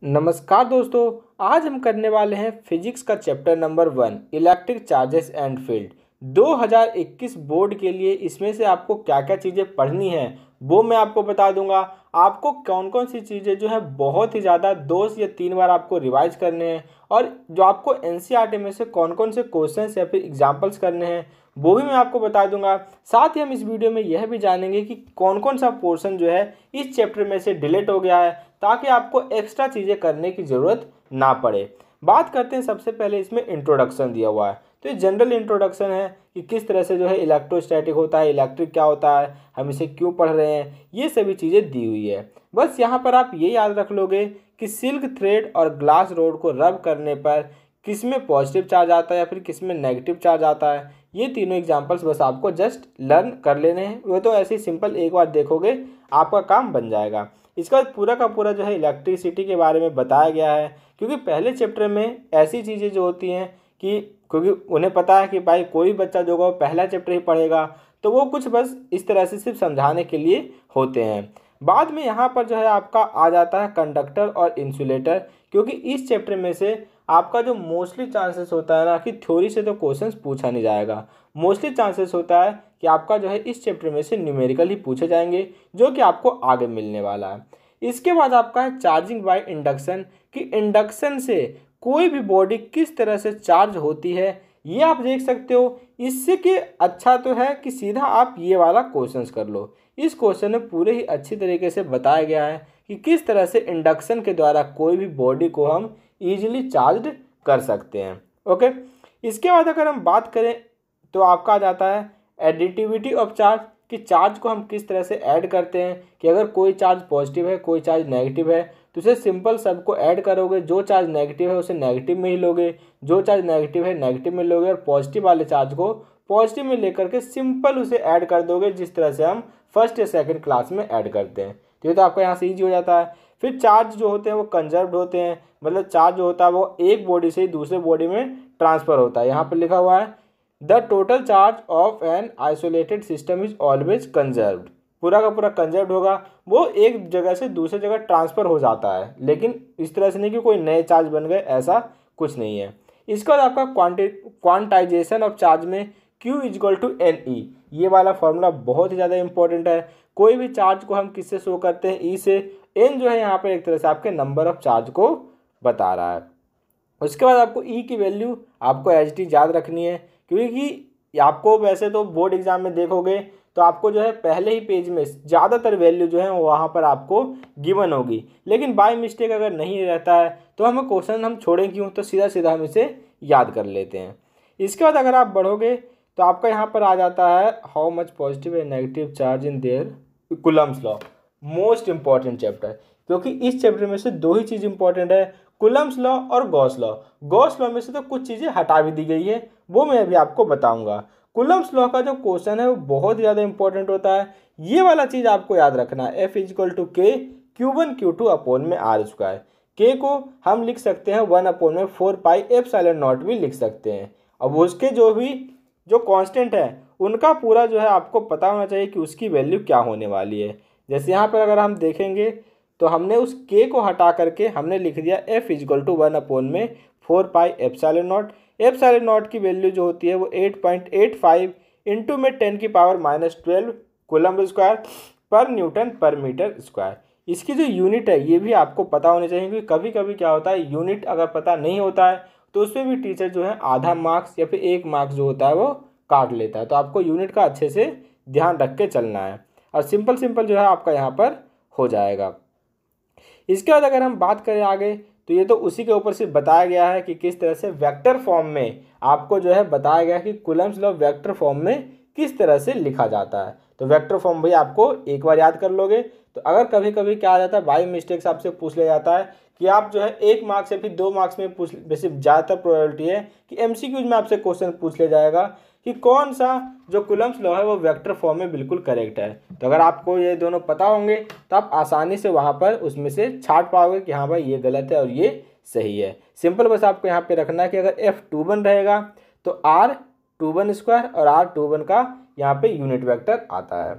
नमस्कार दोस्तों। आज हम करने वाले हैं फिजिक्स का chapter number 1 electric charges and field. 2021 board के लिए इसमें से आपको क्या क्या चीज़ें पढ़नी है वो मैं आपको बता दूंगा। आपको कौन कौन सी चीज़ें जो है बहुत ही ज़्यादा 2 या 3 बार आपको रिवाइज करने हैं और जो आपको एनसीईआरटी में से कौन कौन से क्वेश्चंस या फिर एग्जाम्पल्स करने हैं वो भी मैं आपको बता दूंगा। साथ ही हम इस वीडियो में यह भी जानेंगे कि कौन कौन सा पोर्शन जो है इस चैप्टर में से डिलीट हो गया है ताकि आपको एक्स्ट्रा चीज़ें करने की ज़रूरत ना पड़े। बात करते हैं, सबसे पहले इसमें इंट्रोडक्शन दिया हुआ है तो ये जनरल इंट्रोडक्शन है कि किस तरह से जो है इलेक्ट्रोस्टैटिक होता है, इलेक्ट्रिक क्या होता है, हम इसे क्यों पढ़ रहे हैं, ये सभी चीज़ें दी हुई है। बस यहाँ पर आप ये याद रख लोगे कि सिल्क थ्रेड और ग्लास रोड को रब करने पर किस में पॉजिटिव चार्ज आता है या फिर किस में नेगेटिव चार्ज आता है। ये तीनों एग्जाम्पल्स बस आपको जस्ट लर्न कर लेने हैं। वो तो ऐसे ही सिंपल एक बार देखोगे आपका काम बन जाएगा। इसका पूरा का पूरा जो है इलेक्ट्रिसिटी के बारे में बताया गया है, क्योंकि पहले चैप्टर में ऐसी चीज़ें जो होती हैं कि क्योंकि उन्हें पता है कि भाई कोई बच्चा जो होगा वो पहला चैप्टर ही पढ़ेगा, तो वो कुछ बस इस तरह से सिर्फ समझाने के लिए होते हैं। बाद में यहाँ पर जो है आपका आ जाता है कंडक्टर और इंसुलेटर, क्योंकि इस चैप्टर में से आपका जो मोस्टली चांसेस होता है ना कि थ्योरी से तो क्वेश्चंस पूछा नहीं जाएगा, मोस्टली चांसेस होता है कि आपका जो है इस चैप्टर में से न्यूमेरिकल ही पूछे जाएंगे जो कि आपको आगे मिलने वाला है। इसके बाद आपका है चार्जिंग बाय इंडक्शन, कि इंडक्शन से कोई भी बॉडी किस तरह से चार्ज होती है ये आप देख सकते हो। इससे कि अच्छा तो है कि सीधा आप ये वाला क्वेश्चंस कर लो। इस क्वेश्चन में पूरे ही अच्छी तरीके से बताया गया है कि किस तरह से इंडक्शन के द्वारा कोई भी बॉडी को हम ईजिली चार्ज कर सकते हैं। ओके, इसके बाद अगर हम बात करें तो आपका आ जाता है एडिटिविटी ऑफ चार्ज, कि चार्ज को हम किस तरह से ऐड करते हैं कि अगर कोई चार्ज पॉजिटिव है कोई चार्ज नेगेटिव है तो उसे सिंपल सबको ऐड करोगे, जो चार्ज नेगेटिव है उसे नेगेटिव में ही लोगे, जो चार्ज नेगेटिव है नेगेटिव में लोगे और पॉजिटिव वाले चार्ज को पॉजिटिव में लेकर के सिंपल उसे ऐड कर दोगे जिस तरह से हम फर्स्ट या सेकंड क्लास में ऐड करते हैं। तो ये तो आपका यहाँ से ईजी हो जाता है। फिर चार्ज जो होते हैं वो कंजर्व्ड होते हैं, मतलब चार्ज जो होता है वो एक बॉडी से ही दूसरे बॉडी में ट्रांसफर होता है। यहाँ पर लिखा हुआ है the total charge of an isolated system is always conserved. पूरा का पूरा कंजर्व्ड होगा, वो एक जगह से दूसरे जगह ट्रांसफर हो जाता है, लेकिन इस तरह से नहीं कि कोई नए चार्ज बन गए, ऐसा कुछ नहीं है। इसके बाद आपका क्वांटाइजेशन ऑफ चार्ज में Q इजक्वल टू NE, ये वाला फॉर्मूला बहुत ही ज़्यादा इंपॉर्टेंट है। कोई भी चार्ज को हम किससे शो करते हैं, E से। N जो है यहाँ पर एक तरह से आपके नंबर ऑफ चार्ज को बता रहा है। उसके बाद आपको E की वैल्यू आपको एच टी याद रखनी है, क्योंकि आपको वैसे तो बोर्ड एग्जाम में देखोगे तो आपको जो है पहले ही पेज में ज़्यादातर वैल्यू जो है वहाँ पर आपको गिवन होगी, लेकिन बाय मिस्टेक अगर नहीं रहता है तो हमें क्वेश्चन हम छोड़ें क्यों, तो सीधा सीधा हम इसे याद कर लेते हैं। इसके बाद अगर आप बढ़ोगे तो आपका यहाँ पर आ जाता है how much positive and negative charge in their Coulomb's law, most important chapter, क्योंकि इस चैप्टर में से दो ही चीज़ इंपॉर्टेंट है, कूलम्स लॉ और गॉस लॉ। गॉस लॉ में से तो कुछ चीज़ें हटा भी दी गई है, वो मैं अभी आपको बताऊंगा। कूलम्स लॉ का जो क्वेश्चन है वो बहुत ज़्यादा इंपॉर्टेंट होता है। ये वाला चीज़ आपको याद रखना है, F इजक्वल टू के Q1 Q2 अपॉन में R स्क्वायर। के को हम लिख सकते हैं 1 अपॉन में 4 पाई एप्सिलॉन नॉट भी लिख सकते हैं। अब उसके जो कांस्टेंट है उनका पूरा जो है आपको पता होना चाहिए कि उसकी वैल्यू क्या होने वाली है। जैसे यहाँ पर अगर हम देखेंगे तो हमने उस के को हटा करके हमने लिख दिया F इजक्वल टू 1 अपॉन में 4 pi epsilon not. Epsilon not की वैल्यू जो होती है वो 8.85 इंटू में 10 की पावर -12 कूलम्ब स्क्वायर पर न्यूटन पर मीटर स्क्वायर। इसकी जो यूनिट है ये भी आपको पता होनी चाहिए, क्योंकि कभी कभी क्या होता है यूनिट अगर पता नहीं होता है तो उसमें भी टीचर जो है आधा मार्क्स या फिर 1 मार्क्स जो होता है वो काट लेता है। तो आपको यूनिट का अच्छे से ध्यान रख के चलना है और सिंपल जो है आपका यहाँ पर हो जाएगा। इसके बाद अगर हम बात करें आगे तो ये तो उसी के ऊपर सिर्फ बताया गया है कि किस तरह से वेक्टर फॉर्म में आपको जो है बताया गया है कि कूलम्स लॉ वेक्टर फॉर्म में किस तरह से लिखा जाता है। तो वेक्टर फॉर्म भाई आपको एक बार याद कर लोगे तो अगर कभी कभी क्या आ जाता है बाई मिस्टेक से आपसे पूछ लिया जाता है कि आप जो है 1 मार्क्स या फिर 2 मार्क्स में पूछ, वैसे ज़्यादातर प्रोबेबिलिटी है कि MCQs में आपसे क्वेश्चन पूछ लिया जाएगा कि कौन सा जो कूलम्स लॉ है वो वेक्टर फॉर्म में बिल्कुल करेक्ट है। तो अगर आपको ये दोनों पता होंगे तो आप आसानी से वहाँ पर उसमें से छांट पाओगे कि हाँ भाई ये गलत है और ये सही है। सिंपल बस आपको यहाँ पे रखना है कि अगर F21 रहेगा तो R21 स्क्वायर और R21 का यहाँ पे यूनिट वेक्टर आता है।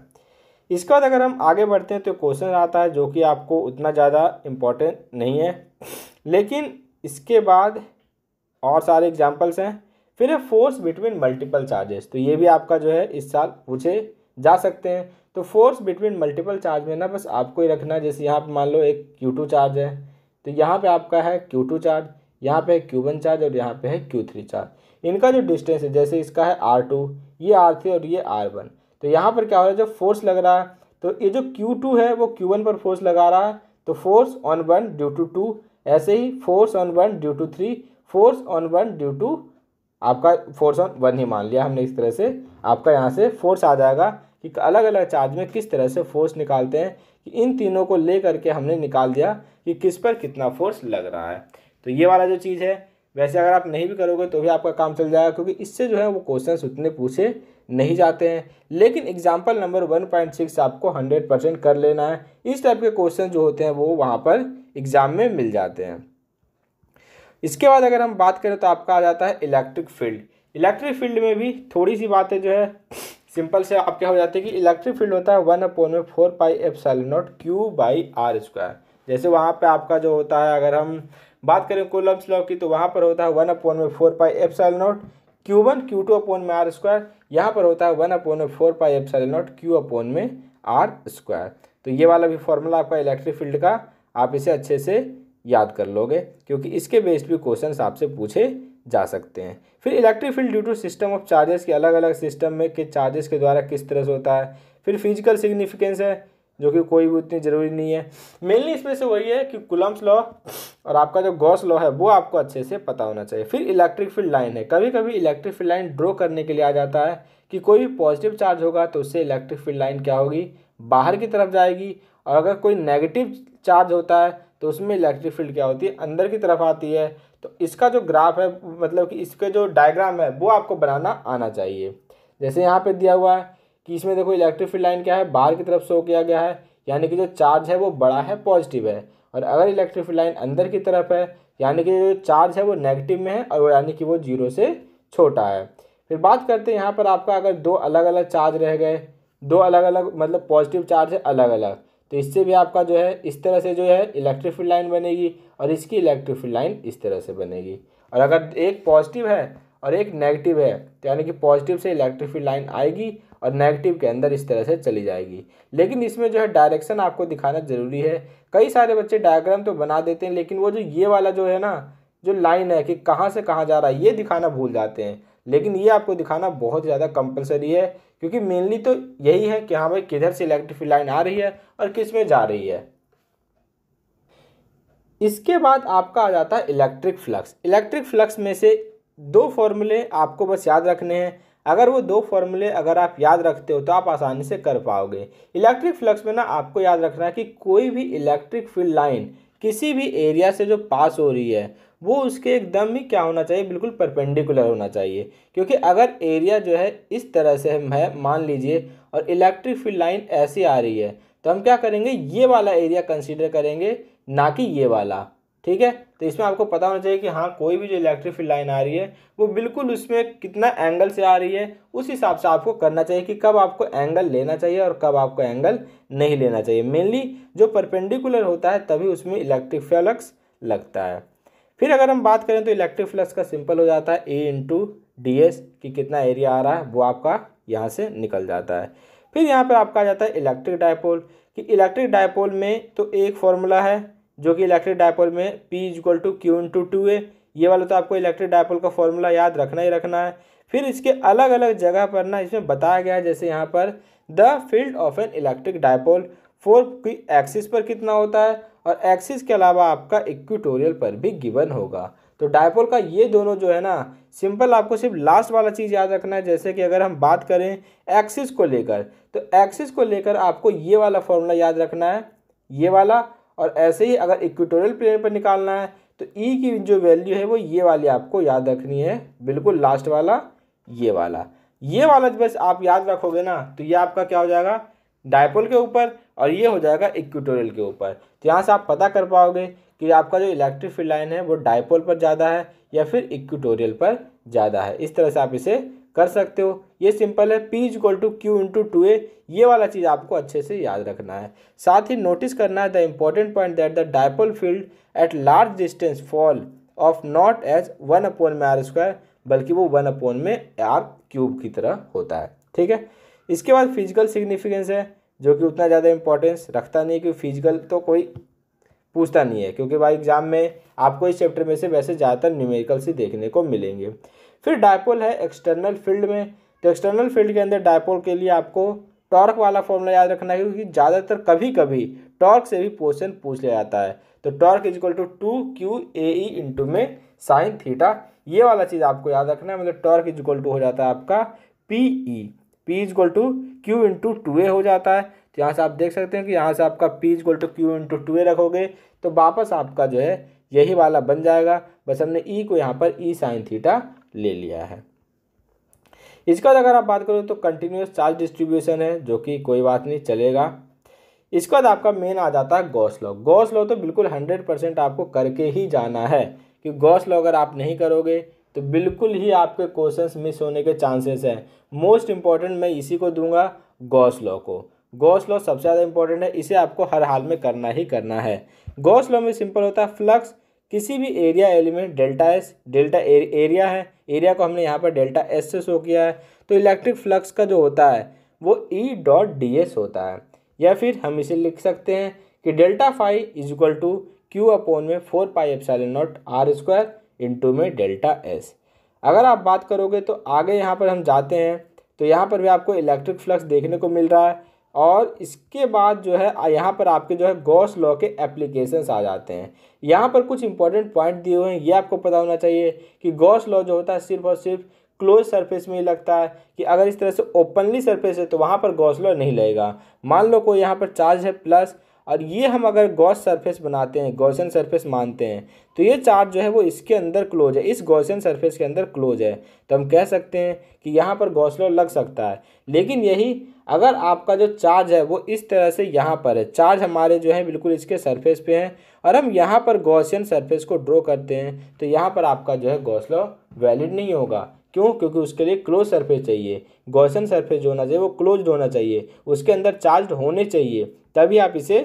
इसके बाद अगर हम आगे बढ़ते हैं तो क्वेश्चन आता है जो कि आपको उतना ज़्यादा इम्पोर्टेंट नहीं है, लेकिन इसके बाद और सारे एग्जाम्पल्स हैं। फिर है फोर्स बिटवीन मल्टीपल चार्जेस, तो ये भी आपका जो है इस साल पूछे जा सकते हैं। तो फोर्स बिटवीन मल्टीपल चार्ज में ना बस आपको ही रखना है, जैसे यहाँ पे मान लो एक Q2 चार्ज है, तो यहाँ पे आपका है Q2 चार्ज, यहाँ पे है Q1 चार्ज और यहाँ पे है Q3 चार्ज। इनका जो डिस्टेंस है, जैसे इसका है R2, ये R3 और ये R1, तो यहाँ पर क्या हो रहा है, जब फोर्स लग रहा है तो ये जो Q2 है वो Q1 पर फोर्स लगा रहा है, तो फोर्स ऑन 1 ड्यू टू 2, ऐसे ही force on 1 due to 3, force on 1 due to आपका फोर्स ऑन 1 ही मान लिया हमने। इस तरह से आपका यहाँ से फोर्स आ जाएगा कि अलग अलग चार्ज में किस तरह से फोर्स निकालते हैं, कि इन तीनों को ले करके हमने निकाल दिया कि किस पर कितना फोर्स लग रहा है। तो ये वाला जो चीज़ है, वैसे अगर आप नहीं भी करोगे तो भी आपका काम चल जाएगा, क्योंकि इससे जो है वो क्वेश्चंस उतने पूछे नहीं जाते हैं। लेकिन एग्जाम्पल नंबर 1.6 आपको 100% कर लेना है। इस टाइप के क्वेश्चन जो होते हैं वो वहाँ पर एग्जाम में मिल जाते हैं। इसके बाद अगर हम बात करें तो आपका आ जाता है इलेक्ट्रिक फील्ड। इलेक्ट्रिक फील्ड में भी थोड़ी सी बातें जो है सिंपल से आप क्या हो जाती है कि इलेक्ट्रिक फील्ड होता है 1/4πε0 Q/r²। जैसे वहाँ पे आपका जो होता है, अगर हम बात करें कूलम्ब्स लॉ की, तो वहाँ पर होता है 1/4πε0 Q1 Q2/r²। यहाँ पर होता है 1/4πε0 Q/r²। तो ये वाला भी फॉर्मूला आपका इलेक्ट्रिक फील्ड का, आप इसे अच्छे से याद कर लोगे, क्योंकि इसके बेस्ड भी क्वेश्चंस आपसे पूछे जा सकते हैं। फिर electric field due to system of charges, के अलग अलग सिस्टम में के चार्जेस के द्वारा किस तरह से होता है। फिर फिजिकल सिग्निफिकेंस है, जो कि कोई भी उतनी ज़रूरी नहीं है। मेनली इसमें से वही है कि कूलम्ब्स लॉ और आपका जो गॉस लॉ है वो आपको अच्छे से पता होना चाहिए। फिर इलेक्ट्रिक फील्ड लाइन है, कभी कभी इलेक्ट्रिक फील्ड लाइन ड्रॉ करने के लिए आ जाता है कि कोई भी पॉजिटिव चार्ज होगा तो उससे इलेक्ट्रिक फील्ड लाइन क्या होगी, बाहर की तरफ जाएगी, और अगर कोई नेगेटिव चार्ज होता है तो उसमें इलेक्ट्रिक फील्ड क्या होती है, अंदर की तरफ आती है। तो इसका जो ग्राफ है, मतलब कि इसके जो डायग्राम है वो आपको बनाना आना चाहिए। जैसे यहाँ पे दिया हुआ है कि इसमें देखो इलेक्ट्रिक फील्ड लाइन क्या है, बाहर की तरफ शो किया गया है, यानी कि जो चार्ज है वो बड़ा है, पॉजिटिव है। और अगर इलेक्ट्रिक फील्ड लाइन अंदर की तरफ है, यानी कि जो चार्ज है वो नेगेटिव में है, और यानी कि वो 0 से छोटा है। फिर बात करते हैं यहाँ पर आपका, अगर दो अलग अलग चार्ज रह गए, दो अलग अलग मतलब पॉजिटिव चार्ज है अलग अलग, तो इससे भी आपका जो है इस तरह से जो है इलेक्ट्रिक फील्ड लाइन बनेगी, और इसकी इलेक्ट्रिक फील्ड लाइन इस तरह से बनेगी। और अगर एक पॉजिटिव है और एक नेगेटिव है, तो यानी कि पॉजिटिव से इलेक्ट्रिक फील्ड लाइन आएगी और नेगेटिव के अंदर इस तरह से चली जाएगी। लेकिन इसमें जो है डायरेक्शन आपको दिखाना ज़रूरी है। कई सारे बच्चे डायग्राम तो बना देते हैं, लेकिन वो जो ये वाला जो है ना, जो लाइन है कि कहाँ से कहाँ जा रहा है, ये दिखाना भूल जाते हैं। लेकिन ये आपको दिखाना बहुत ज़्यादा कंपलसरी है, क्योंकि मेनली तो यही है कि हाँ भाई किधर से इलेक्ट्रिक फील्ड लाइन आ रही है और किस में जा रही है। इसके बाद आपका आ जाता है इलेक्ट्रिक फ्लक्स। इलेक्ट्रिक फ्लक्स में से दो फॉर्मूले आपको बस याद रखने हैं। अगर वो दो फॉर्मूले अगर आप याद रखते हो तो आप आसानी से कर पाओगे। इलेक्ट्रिक फ्लक्स में ना आपको याद रखना है कि कोई भी इलेक्ट्रिक फील्ड लाइन किसी भी एरिया से जो पास हो रही है वो उसके एकदम ही क्या होना चाहिए, बिल्कुल परपेंडिकुलर होना चाहिए। क्योंकि अगर एरिया जो है इस तरह से है मान लीजिए, और इलेक्ट्रिक फील्ड लाइन ऐसी आ रही है, तो हम क्या करेंगे, ये वाला एरिया कंसीडर करेंगे, ना कि ये वाला। ठीक है, तो इसमें आपको पता होना चाहिए कि हाँ कोई भी जो इलेक्ट्रिक फील्ड लाइन आ रही है वो बिल्कुल उसमें कितना एंगल से आ रही है, उस हिसाब से आपको करना चाहिए कि कब आपको एंगल लेना चाहिए और कब आपको एंगल नहीं लेना चाहिए। मेनली जो परपेंडिकुलर होता है तभी उसमें इलेक्ट्रिक फ्लक्स लगता है। फिर अगर हम बात करें तो इलेक्ट्रिक फ्लक्स का सिंपल हो जाता है A/ds, कि कितना एरिया आ रहा है वो आपका यहाँ से निकल जाता है। फिर यहाँ पर आपका आ जाता है इलेक्ट्रिक डायपोल, कि इलेक्ट्रिक डायपोल में तो एक फॉर्मूला है जो कि इलेक्ट्रिक डायपोल में P = Q/2A, ये वाला तो आपको इलेक्ट्रिक डायपोल का फॉर्मूला याद रखना ही रखना है। फिर इसके अलग अलग जगह पर ना इसमें बताया गया है, जैसे यहाँ पर the field of an electric dipole four की एक्सिस पर कितना होता है, और एक्सिस के अलावा आपका इक्वेटोरियल पर भी गिवन होगा। तो डायपोल का ये दोनों जो है ना, सिंपल आपको सिर्फ लास्ट वाला चीज़ याद रखना है। जैसे कि अगर हम बात करें एक्सिस को लेकर, तो एक्सिस को लेकर आपको ये वाला फॉर्मूला याद रखना है, ये वाला। और ऐसे ही अगर इक्वेटोरियल प्लेन पर निकालना है तो ई की जो वैल्यू है वो ये वाली आपको याद रखनी है, बिल्कुल लास्ट वाला ये वाला बस आप याद रखोगे ना, तो ये आपका क्या हो जाएगा, डायपोल के ऊपर, और ये हो जाएगा इक्वेटोरियल के ऊपर। तो यहाँ से आप पता कर पाओगे कि आपका जो इलेक्ट्रिक फील्ड लाइन है वो डायपोल पर ज़्यादा है या फिर इक्वेटोरियल पर ज़्यादा है। इस तरह से आप इसे कर सकते हो। ये सिंपल है, P equal to Q into 2a, ये वाला चीज़ आपको अच्छे से याद रखना है। साथ ही नोटिस करना है the important point that the dipole field at large distance fall off not as 1/r², बल्कि वो 1/r³ की तरह होता है। ठीक है, इसके बाद फिजिकल सिग्निफिकेंस है, जो कि उतना ज़्यादा इंपॉर्टेंस रखता नहीं, क्योंकि फिजिकल तो कोई पूछता नहीं है, क्योंकि भाई एग्जाम में आपको इस चैप्टर में से वैसे ज़्यादातर न्यूमेरिकल से देखने को मिलेंगे। फिर डायपोल है एक्सटर्नल फील्ड में, तो एक्सटर्नल फील्ड के अंदर डायपोल के लिए आपको टॉर्क वाला फॉर्मूला याद रखना है, क्योंकि ज़्यादातर कभी कभी टॉर्क से भी क्वेश्चन पूछ लिया जाता है। तो torque is equal to 2QAE into में साइन थीटा, ये वाला चीज़ आपको याद रखना है। मतलब टॉर्क इज इक्वल टू हो जाता है आपका PE, P is equal to Q into 2A हो जाता है। तो यहाँ से आप देख सकते हैं कि यहाँ से आपका P is equal to Q into 2A रखोगे तो वापस आपका जो है यही वाला बन जाएगा, बस हमने E को यहाँ पर E साइन थीटा ले लिया है। इसके बाद अगर आप बात करो तो कंटिन्यूस चार्ज डिस्ट्रीब्यूशन है, जो कि कोई बात नहीं चलेगा। इसके बाद आपका मेन आ जाता है गॉस लॉ। गॉस लॉ तो बिल्कुल 100% आपको करके ही जाना है, कि गॉस लॉ अगर आप नहीं करोगे तो बिल्कुल ही आपके क्वेश्चंस मिस होने के चांसेस हैं। मोस्ट इंपॉर्टेंट मैं इसी को दूंगा, गॉस लॉ को। गॉस लॉ सबसे ज़्यादा इंपॉर्टेंट है, इसे आपको हर हाल में करना ही करना है। गॉस लॉ में सिंपल होता है, फ्लक्स किसी भी area element delta S, delta area है, एरिया को हमने यहाँ पर डेल्टा एस से शो किया है, तो इलेक्ट्रिक फ्लक्स का जो होता है वो E.ds होता है। या फिर हम इसे लिख सकते हैं कि delta phi is equal to Q upon में 4πε0r² इंटू में डेल्टा एस। अगर आप बात करोगे तो आगे यहाँ पर हम जाते हैं, तो यहाँ पर भी आपको इलेक्ट्रिक फ्लक्स देखने को मिल रहा है, और इसके बाद जो है यहाँ पर आपके जो है गॉस लॉ के एप्लीकेशंस आ जाते हैं। यहाँ पर कुछ इंपॉर्टेंट पॉइंट दिए हुए हैं, ये आपको पता होना चाहिए कि गॉस लॉ जो होता है सिर्फ और सिर्फ क्लोज सरफेस में ही लगता है, कि अगर इस तरह से ओपनली सरफेस है तो वहाँ पर गॉस लॉ नहीं लगेगा। मान लो कोई यहाँ पर चार्ज है प्लस, और ये हम अगर गॉस सरफेस बनाते हैं, गॉसियन सरफेस मानते हैं, तो ये चार्ज जो है वो इसके अंदर क्लोज है, इस गॉसियन सरफेस के अंदर क्लोज है, तो हम कह सकते हैं कि यहाँ पर गॉस लॉ लग सकता है। लेकिन यही अगर आपका जो चार्ज है वो इस तरह से यहाँ पर है, चार्ज हमारे जो है बिल्कुल इसके सरफेस पे हैं, और हम यहाँ पर गॉसियन सरफेस को ड्रॉ करते हैं, तो यहाँ पर आपका जो है गॉस लॉ वैलिड नहीं होगा। क्यों? क्योंकि उसके लिए क्लोज सरफेस चाहिए, गॉसियन सरफेस जो होना चाहिए वो क्लोज्ड होना चाहिए, उसके अंदर चार्ज होने चाहिए, तभी आप इसे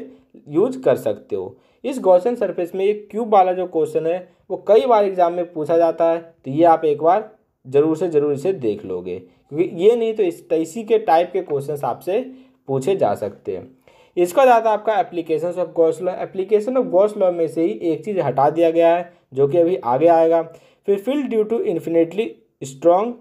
यूज कर सकते हो। इस गॉसियन सरफेस में एक क्यूब वाला जो क्वेश्चन है वो कई बार एग्जाम में पूछा जाता है, तो ये आप एक बार जरूर से जरूर इसे देख लोगे, क्योंकि ये नहीं तो इसी के टाइप के क्वेश्चंस आपसे पूछे जा सकते हैं। इसका ज़्यादा आपका application of Gauss law, application of Gauss law में से ही एक चीज़ हटा दिया गया है, जो कि अभी आगे आएगा। फिर field due to infinitely strong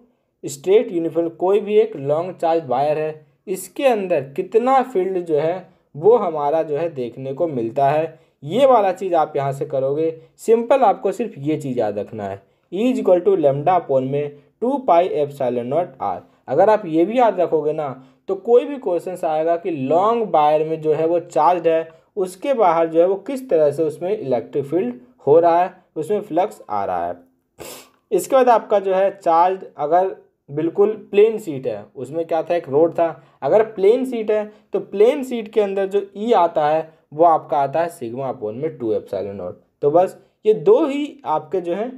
straight uniform, कोई भी एक लॉन्ग चार्ज वायर है, इसके अंदर कितना फील्ड जो है वो हमारा जो है देखने को मिलता है, ये वाला चीज़ आप यहाँ से करोगे। सिंपल आपको सिर्फ ये चीज़ याद रखना है, E is equal to lambda upon में 2πε0r। अगर आप ये भी याद रखोगे ना, तो कोई भी क्वेश्चन आएगा कि लॉन्ग वायर में जो है वो चार्ज है, उसके बाहर जो है वो किस तरह से उसमें इलेक्ट्रिक फील्ड हो रहा है, उसमें फ्लक्स आ रहा है। इसके बाद आपका जो है चार्ज अगर बिल्कुल प्लेन सीट है, उसमें क्या था एक रोड था, अगर प्लेन सीट है तो प्लेन सीट के अंदर जो E आता है वो आपका आता है सिग्मा अपॉन में 2ε0। तो बस ये दो ही आपके जो हैं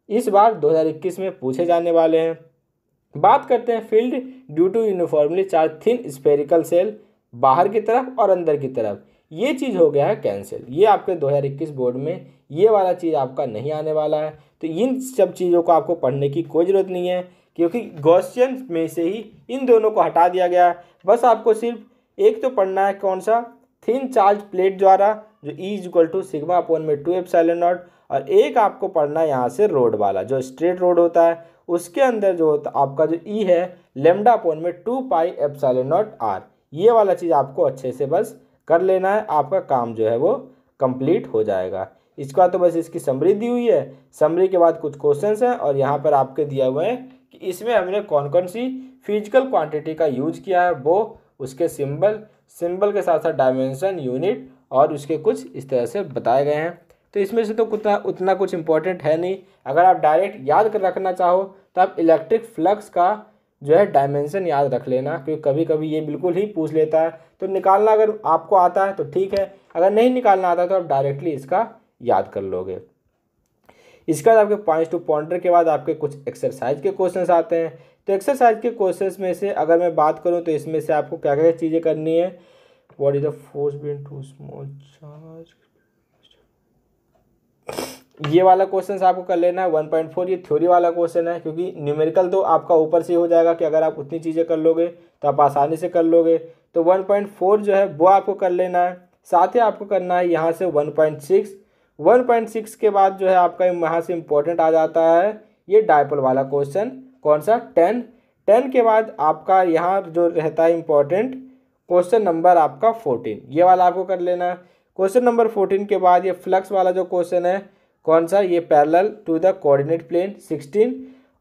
इस बार 2021 में पूछे जाने वाले हैं। बात करते हैं field due to uniformly charge thin spherical shell, बाहर की तरफ और अंदर की तरफ, ये चीज़ हो गया है कैंसिल। ये आपके 2021 बोर्ड में ये वाला चीज़ आपका नहीं आने वाला है, तो इन सब चीज़ों को आपको पढ़ने की कोई ज़रूरत नहीं है, क्योंकि गॉसियन में से ही इन दोनों को हटा दिया गया है। बस आपको सिर्फ एक तो पढ़ना है, कौन सा, थिन चार्ज प्लेट द्वारा जो E is equal to sigma upon में 2ε0, और एक आपको पढ़ना है यहाँ से रोड वाला जो स्ट्रेट रोड होता है, उसके अंदर जो होता आपका जो E है लेमडा अपॉन में 2πε0r। ये वाला चीज़ आपको अच्छे से बस कर लेना है, आपका काम जो है वो कंप्लीट हो जाएगा। इसका तो बस इसकी समरी दी हुई है, समरी के बाद कुछ क्वेश्चंस हैं, और यहाँ पर आपके दिया हुए हैं कि इसमें हमने कौन कौन सी फिजिकल क्वांटिटी का यूज किया है, वो उसके सिंबल के साथ साथ डायमेंशन, यूनिट और उसके कुछ इस तरह से बताए गए हैं। तो इसमें से तो उतना कुछ इंपॉर्टेंट है नहीं। अगर आप डायरेक्ट याद कर रखना चाहो तो आप इलेक्ट्रिक फ्लक्स का जो है डायमेंशन याद रख लेना, क्योंकि कभी कभी ये बिल्कुल ही पूछ लेता है, तो निकालना अगर आपको आता है तो ठीक है, अगर नहीं निकालना आता तो आप डायरेक्टली इसका याद कर लोगे। इसके बाद आपके पॉइंट्स टू पॉइंटर के बाद आपके कुछ एक्सरसाइज के क्वेश्चंस आते हैं। तो एक्सरसाइज के क्वेश्चंस में से अगर मैं बात करूं तो इसमें से आपको क्या क्या चीज़ें करनी है। What is the force being to small charge, ये वाला क्वेश्चन आपको कर लेना है 1.4। ये थ्योरी वाला क्वेश्चन है, क्योंकि न्यूमेरिकल तो आपका ऊपर से हो जाएगा कि अगर आप उतनी चीज़ें कर लोगे तो आप आसानी से कर लोगे। तो 1.4 जो है वो आपको कर लेना है। साथ ही आपको करना है यहाँ से 1.6। 1.6 के बाद जो है आपका यहाँ से इम्पोर्टेंट आ जाता है ये डायपोल वाला क्वेश्चन, कौन सा 10। 10 के बाद आपका यहाँ जो रहता है इम्पोर्टेंट क्वेश्चन नंबर आपका 14, ये वाला आपको कर लेना है। क्वेश्चन नंबर 14 के बाद ये फ्लक्स वाला जो क्वेश्चन है कौन सा, ये parallel to the coordinate plane 16।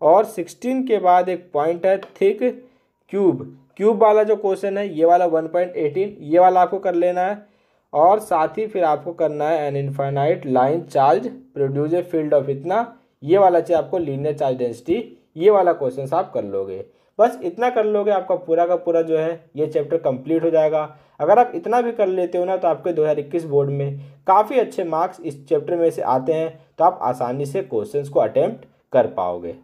और 16 के बाद एक पॉइंट है थिक क्यूब वाला जो क्वेश्चन है ये वाला 1.18, ये वाला आपको कर लेना है। और साथ ही फिर आपको करना है an infinite line charge produce a field of इतना, ये वाला चाहिए आपको लीनियर चार्ज डेंसिटी, ये वाला क्वेश्चन आप कर लोगे। बस इतना कर लोगे आपका पूरा का पूरा जो है ये चैप्टर कंप्लीट हो जाएगा। अगर आप इतना भी कर लेते हो ना तो आपके 2021 बोर्ड में काफ़ी अच्छे मार्क्स इस चैप्टर में से आते हैं, तो आप आसानी से क्वेश्चंस को अटेम्प्ट कर पाओगे।